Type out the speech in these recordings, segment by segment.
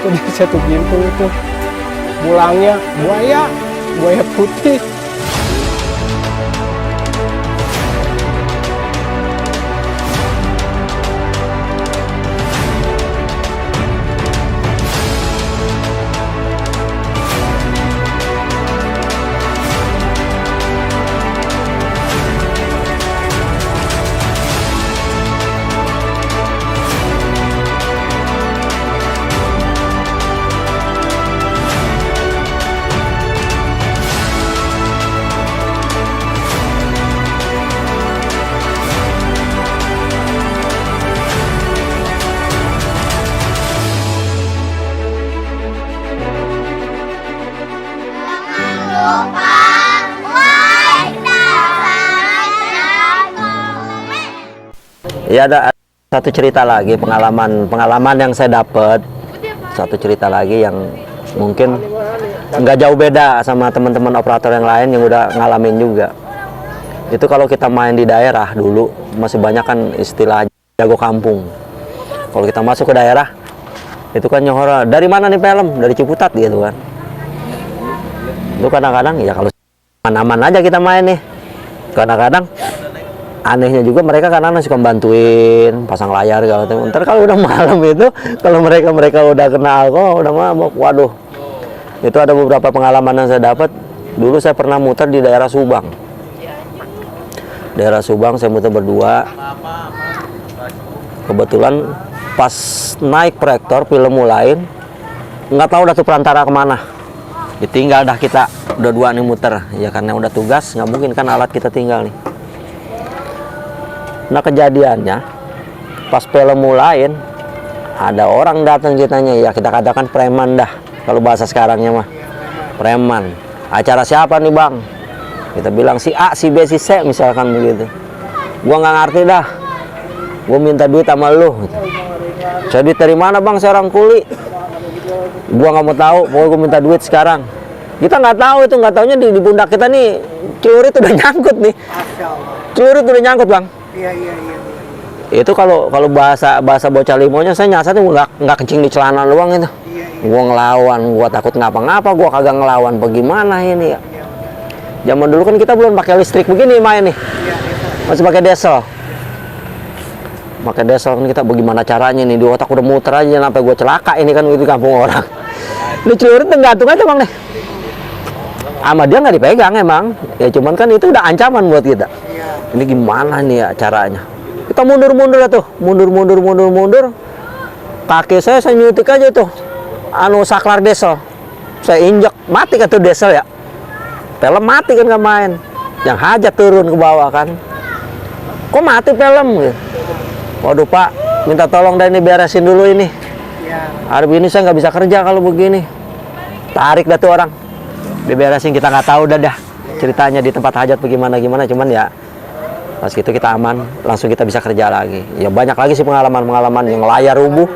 itu di satu pintu itu pulangnya buaya putih. Ya, ada satu cerita lagi, pengalaman yang saya dapat, satu cerita lagi yang mungkin nggak jauh beda sama teman-teman operator yang lain yang udah ngalamin juga. Itu kalau kita main di daerah dulu masih banyak kan istilah jago kampung. Kalau kita masuk ke daerah itu kan nyohor, dari mana nih film, dari Ciputat gitu kan. Itu kadang-kadang ya kalau aman-aman aja kita main nih, kadang-kadang anehnya juga mereka kadang suka bantuin pasang layar kalau ntar kalau udah malam itu, kalau mereka udah kenal kok udah mabok, waduh. Itu ada beberapa pengalaman yang saya dapat. Dulu saya pernah muter di daerah Subang. Daerah Subang saya muter berdua. Kebetulan pas naik proyektor film mulai, nggak tahu dah tuh perantara kemana. Ditinggal dah kita berdua nih muter. Ya karena udah tugas, nggak mungkin kan alat kita tinggal nih. Nah kejadiannya pas film mulai ada orang datang kitanya, ya kita katakan preman dah kalau bahasa sekarangnya mah, preman. Acara siapa nih bang? Kita bilang si A, si B, si C misalkan begitu. Gua nggak ngerti dah, gua minta duit sama lu. Saya duit dari mana bang? Saya orang kuli. Gua nggak mau tahu, pokoknya gua minta duit sekarang. Kita nggak tahu itu, nggak taunya di pundak kita nih celurit udah nyangkut nih. Celurit udah nyangkut bang. Iya. Itu kalau bahasa bocah limonya, saya nyasar tuh nggak kencing di celana doang itu. Gua ngelawan, gua takut ngapa-ngapa, gua kagak ngelawan. Bagaimana ini ya? Zaman dulu kan kita belum pakai listrik begini main nih, masih pakai diesel. Pakai diesel kan kita, bagaimana caranya nih, di otak udah muter aja sampai gua celaka ini kan di kampung orang. Ini celurit tergantung aja bang nih. Sama dia nggak dipegang emang, ya cuman kan itu udah ancaman buat kita. Ini gimana nih ya caranya? Kita mundur tuh, mundur. Kaki saya nyutik aja tuh, saklar diesel. Saya injek, mati kan tuh diesel ya. Film mati kan nggak main. Yang hajat turun ke bawah kan. Kok mati film? Waduh pak, minta tolong dah ini beresin dulu ini. Hari ini saya nggak bisa kerja kalau begini. Tarik dah tuh orang. Diberesin, kita nggak tahu dah ceritanya di tempat hajat bagaimana, cuman ya pas itu kita aman, langsung kita bisa kerja lagi. Ya banyak lagi sih pengalaman yang layar rubuh.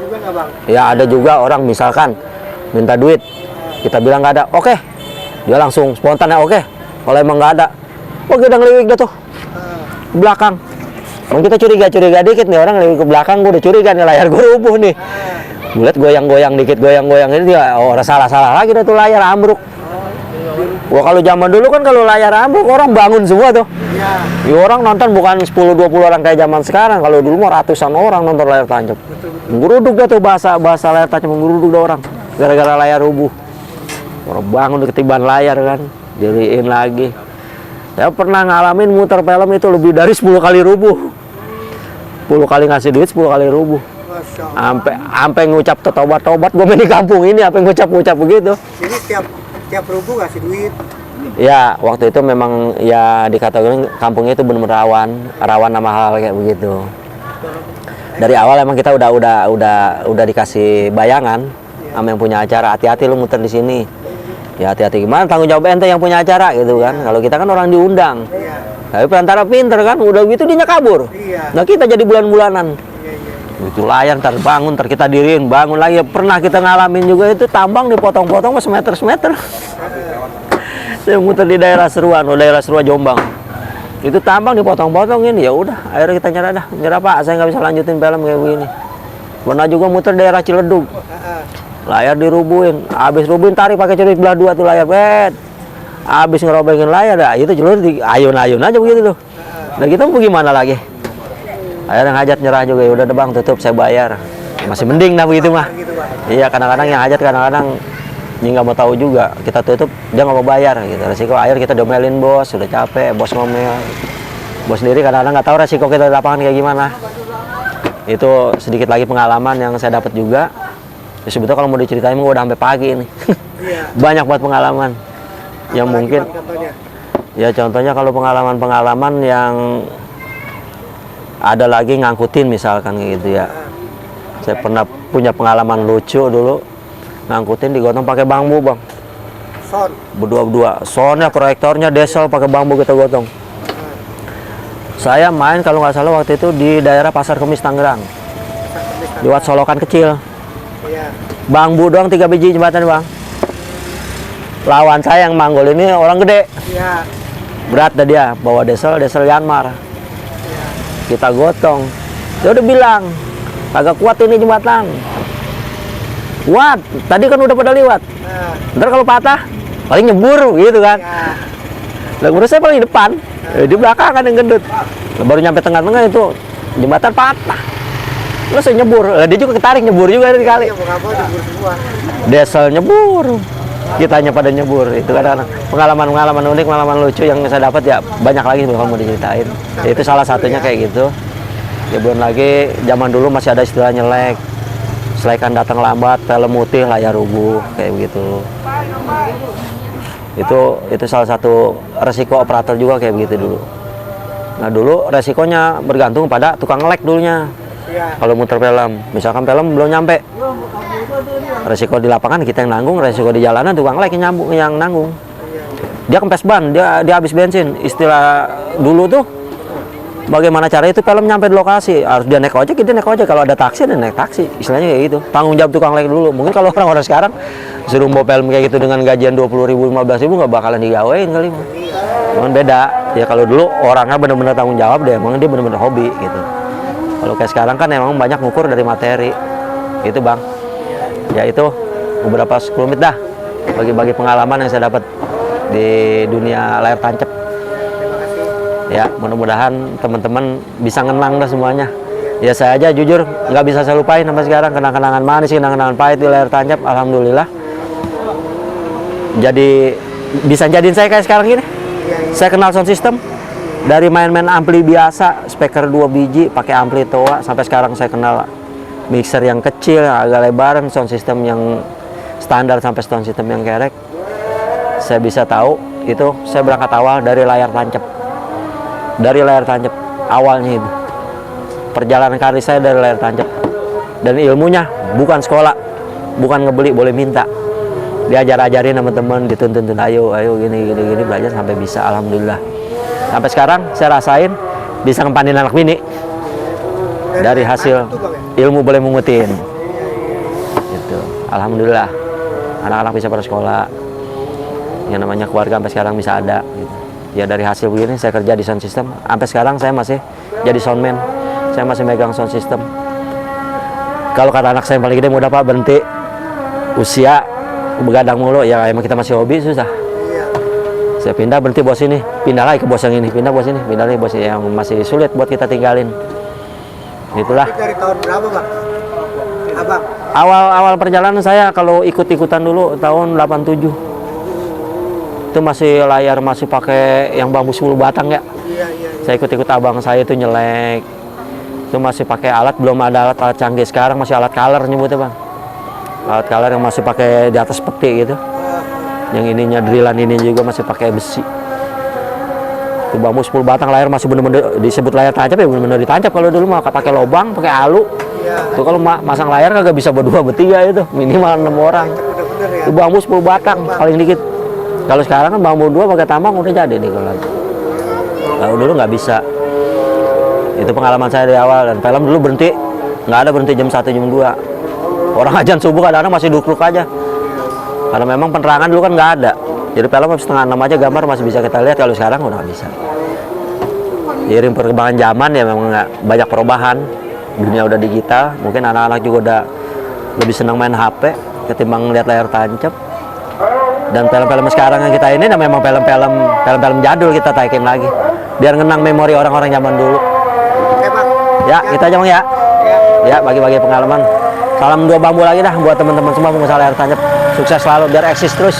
Ya ada juga orang misalkan minta duit, kita bilang nggak ada, oke. Dia langsung spontan ya oke. Kalau emang nggak ada, kita ngeliwik dah tuh ke belakang. Mungkin kita curiga dikit nih, orang ngeliwik ke belakang, gue udah curiga nih layar gue rubuh nih. Gue liat goyang-goyang dikit, ini dia, orang salah lagi dah tuh layar ambruk. Wah kalau zaman dulu kan kalau layar ambruk orang bangun semua tuh. Ya, orang nonton bukan 10-20 orang kayak zaman sekarang. Kalau dulu mau ratusan orang nonton layar tancap. Menggeruduk dah tuh bahasa layar tancap, menggeruduk dah orang gara-gara layar rubuh. Orang bangun ketiban layar kan, diriin lagi. Saya pernah ngalamin muter film itu lebih dari 10 kali rubuh. 10 kali ngasih duit, 10 kali rubuh. Sampai ngucap tobat gue main di kampung ini, apa ngucap begitu. Jadi tiap rubuh ngasih duit. Ya waktu itu memang ya dikatakan kampungnya itu benar rawan sama hal kayak begitu. Dari awal emang kita udah dikasih bayangan sama yang punya acara, hati-hati lu muter di sini. Ya hati-hati gimana, tanggung jawab ente yang punya acara gitu kan. Kalau kita kan orang diundang. Tapi perantara pinter kan, udah gitu dia kabur. Nah kita jadi bulan-bulanan. Itu layar ntar bangun, ntar kita diriin, bangun lagi. Pernah kita ngalamin juga itu tambang dipotong-potong semeter. Saya muter di daerah Seruan Jombang. Itu tambang dipotong-potongin, ya udah. Akhirnya kita nyerah pak, saya nggak bisa lanjutin film kayak begini. Pernah juga muter daerah Ciledug. layar dirubuhin, habis rubuhin tarik pakai celurit belah dua tuh layar, bet. Habis ngerobengin layar, dah itu celurit di ayun-ayun aja begitu tuh. Nah kita mau gimana lagi? Akhirnya hajat nyerah juga, ya udah deh bang, tutup saya bayar. Masih mending nah begitu mah. Iya, kadang-kadang yang hajat kadang-kadang dia nggak mau tahu juga, kita tutup dia nggak mau bayar gitu. Resiko akhir kita domelin bos, sudah capek, bos ngomel. Bos sendiri kadang-kadang nggak tahu resiko kita di lapangan kayak gimana. Itu sedikit lagi pengalaman yang saya dapat juga. Ya, sebetulnya kalau mau diceritain gue udah sampai pagi ini. Banyak buat pengalaman yang mungkin. Ya contohnya kalau pengalaman-pengalaman yang ada lagi ngangkutin misalkan gitu ya. Saya pernah punya pengalaman lucu dulu ngangkutin digotong pakai bambu bang. Son. Berdua-dua. Soalnya proyektornya diesel pakai bambu kita gotong. Saya main kalau nggak salah waktu itu di daerah Pasar Kemis Tangerang. Lewat solokan kecil. Bambu doang 3 biji jembatan bang. Lawan saya yang manggul ini orang gede. Berat dah dia, bawa diesel Yanmar. Kita gotong. Dia udah bilang, agak kuat ini jembatan. Kuat, tadi kan udah pada lewat. Ntar kalau patah, paling nyebur gitu kan. Lah menurut saya paling depan, di belakang kan yang gendut. Baru nyampe tengah-tengah itu jembatan patah. Terus saya nyebur, dia juga ketarik nyebur juga dari kali. Diesel nyebur, kitanya pada nyebur. Itu kadang pengalaman-pengalaman unik, pengalaman lucu yang saya dapat ya banyak lagi kalau mau diceritain. Itu salah satunya kayak gitu. Ya belum lagi zaman dulu masih ada istilah nyelek. Selekan datang lambat, film mutih, layar rubuh, kayak begitu. Itu salah satu resiko operator juga kayak begitu dulu. Nah dulu resikonya bergantung pada tukang ngelek dulunya. Kalau muter film, misalkan film belum nyampe, resiko di lapangan kita yang nanggung, resiko di jalanan tukang ngelek yang nanggung. Dia kempes ban, dia habis bensin. Istilah dulu tuh, bagaimana cara itu film nyampe di lokasi, harus dia naik ojek, kita naik ojek. Kalau ada taksi, dia naik taksi. Istilahnya kayak gitu. Tanggung jawab tukang ngelek dulu. Mungkin kalau orang-orang sekarang suruh bawa film kayak gitu dengan gajian 20.000, 15.000 nggak bakalan digawain kali. Cuman beda. Ya kalau dulu orangnya benar-benar tanggung jawab deh, emang dia benar-benar hobi gitu. Kalau kayak sekarang kan emang banyak ngukur dari materi. Itu bang. Ya itu beberapa sekelumit dah bagi-bagi pengalaman yang saya dapat di dunia layar tancap. Ya mudah-mudahan teman-teman bisa ngenang dah semuanya. Ya saya aja jujur nggak bisa saya lupain sampai sekarang kenang-kenangan manis, kenang-kenangan pahit di layar tancap. Alhamdulillah. Jadi bisa jadiin saya kayak sekarang gini. Saya kenal sound system dari main-main ampli biasa, speaker 2 biji, pakai ampli toa, sampai sekarang saya kenal mixer yang kecil, yang agak lebaran, sound system yang standar sampai sound system yang kerek. Saya bisa tahu itu saya berangkat awal dari layar tancap. Dari layar tancap awalnya itu. Perjalanan karir saya dari layar tancap. Dan ilmunya bukan sekolah, bukan ngebeli, boleh minta. Diajar-ajarin sama teman, dituntun ayo gini belajar sampai bisa, alhamdulillah. Sampai sekarang saya rasain bisa ngempanin anak bini dari hasil ilmu boleh mengutin. Gitu. Alhamdulillah anak-anak bisa pada sekolah. Yang namanya keluarga sampai sekarang bisa ada. Gitu. Ya dari hasil begini saya kerja di sound system. Sampai sekarang saya masih jadi soundman. Saya masih megang sound system. Kalau kata anak saya yang paling gede, mau dapat berhenti usia begadang mulu, ya emang kita masih hobi susah. Saya pindah berhenti bos ini, pindah lagi ke bos yang ini, pindah bos ini, pindah lagi bos yang masih sulit buat kita tinggalin. Itulah. Dari tahun berapa bang? Abang? Awal perjalanan saya kalau ikut-ikutan dulu tahun 87. Itu masih layar masih pakai yang bambu 10 batang ya. Saya ikut-ikut abang saya itu nyelek. Itu masih pakai alat, belum ada alat canggih sekarang, masih alat color nyebutnya bang. Alat color yang masih pakai di atas peti gitu. Yang ininya drillan ini juga masih pakai besi. Itu bambu 10 batang, layar masih bener-bener disebut layar tancap ya, bener-bener ditancap. Kalau dulu mah pakai lobang, pakai alu. Itu kalau masang layar kagak bisa berdua bertiga itu, minimal 6 orang. Itu bambu 10 batang paling dikit. Kalau sekarang kan bambu 2 pakai tambang udah jadi nih kalau dulu nggak bisa. Itu pengalaman saya dari awal. Dan film dulu berhenti, nggak ada berhenti jam 1 jam 2. Orang ajan subuh kadang-kadang masih duduk aja. Karena memang penerangan dulu kan nggak ada. Jadi film setengah 6 aja gambar masih bisa kita lihat, kalau sekarang udah nggak bisa. Iring perkembangan zaman ya memang nggak banyak perubahan. Dunia udah digital, mungkin anak-anak juga udah lebih senang main HP. ketimbang lihat layar tancap. Dan film-film sekarang yang kita ini memang film-film jadul kita taikin lagi biar ngenang memori orang-orang zaman dulu. Oke Bang. Ya, kita aja Bang ya. Ya, bagi-bagi pengalaman. Salam 2 bambu lagi dah buat teman-teman semua pengusaha layar tancap. Sukses selalu biar eksis terus.